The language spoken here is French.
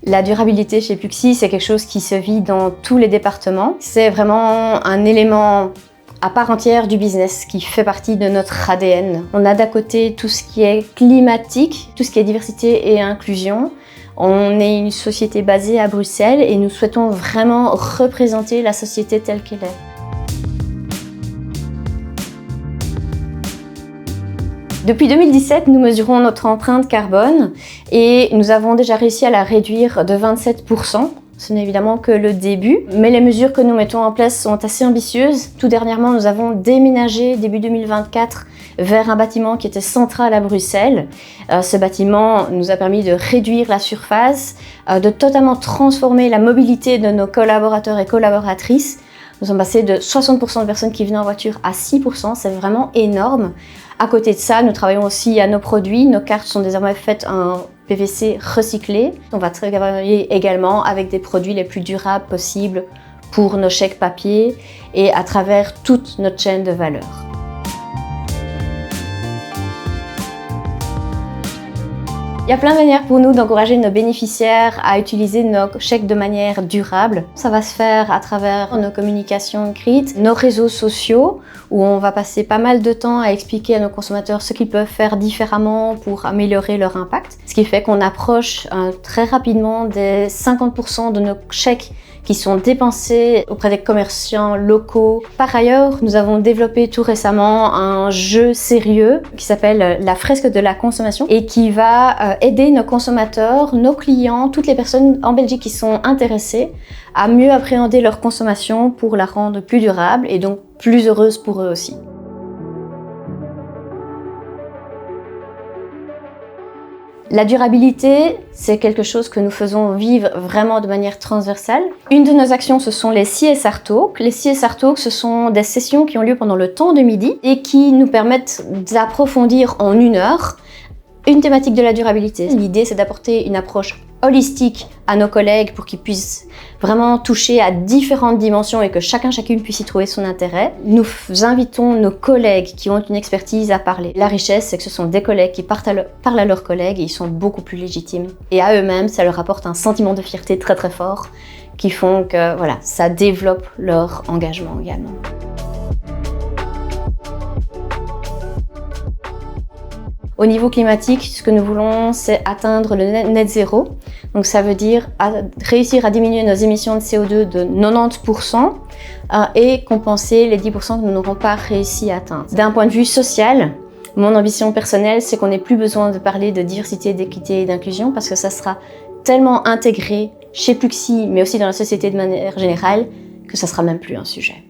La durabilité chez Pluxee, c'est quelque chose qui se vit dans tous les départements. C'est vraiment un élément à part entière du business qui fait partie de notre ADN. On a d'un côté tout ce qui est climatique, tout ce qui est diversité et inclusion. On est une société basée à Bruxelles et nous souhaitons vraiment représenter la société telle qu'elle est. Depuis 2017, nous mesurons notre empreinte carbone et nous avons déjà réussi à la réduire de 27%. Ce n'est évidemment que le début, mais les mesures que nous mettons en place sont assez ambitieuses. Tout dernièrement, nous avons déménagé début 2024 vers un bâtiment qui était central à Bruxelles. Ce bâtiment nous a permis de réduire la surface, de totalement transformer la mobilité de nos collaborateurs et collaboratrices. Nous sommes passés de 60% de personnes qui venaient en voiture à 6%, c'est vraiment énorme. À côté de ça, nous travaillons aussi à nos produits. Nos cartes sont désormais faites en PVC recyclé. On va travailler également avec des produits les plus durables possibles pour nos chèques papier et à travers toute notre chaîne de valeur. Il y a plein de manières pour nous d'encourager nos bénéficiaires à utiliser nos chèques de manière durable. Ça va se faire à travers nos communications écrites, nos réseaux sociaux, où on va passer pas mal de temps à expliquer à nos consommateurs ce qu'ils peuvent faire différemment pour améliorer leur impact. Ce qui fait qu'on approche très rapidement des 50% de nos chèques qui sont dépensés auprès des commerçants locaux. Par ailleurs, nous avons développé tout récemment un jeu sérieux qui s'appelle la fresque de la consommation et qui va aider nos consommateurs, nos clients, toutes les personnes en Belgique qui sont intéressées à mieux appréhender leur consommation pour la rendre plus durable et donc plus heureuse pour eux aussi. La durabilité, c'est quelque chose que nous faisons vivre vraiment de manière transversale. Une de nos actions, ce sont les CSR Talks. Les CSR Talks, ce sont des sessions qui ont lieu pendant le temps de midi et qui nous permettent d'approfondir en 1 heure une thématique de la durabilité. L'idée, c'est d'apporter une approche holistique à nos collègues pour qu'ils puissent vraiment toucher à différentes dimensions et que chacune puisse y trouver son intérêt. Nous invitons nos collègues qui ont une expertise à parler. La richesse, c'est que ce sont des collègues qui parlent à leurs collègues et ils sont beaucoup plus légitimes. Et à eux-mêmes, ça leur apporte un sentiment de fierté très très fort qui font que voilà, ça développe leur engagement également. Au niveau climatique, ce que nous voulons, c'est atteindre le net zéro. Donc ça veut dire réussir à diminuer nos émissions de CO2 de 90% et compenser les 10% que nous n'aurons pas réussi à atteindre. D'un point de vue social, mon ambition personnelle, c'est qu'on n'ait plus besoin de parler de diversité, d'équité et d'inclusion parce que ça sera tellement intégré chez Pluxee, mais aussi dans la société de manière générale, que ça sera même plus un sujet.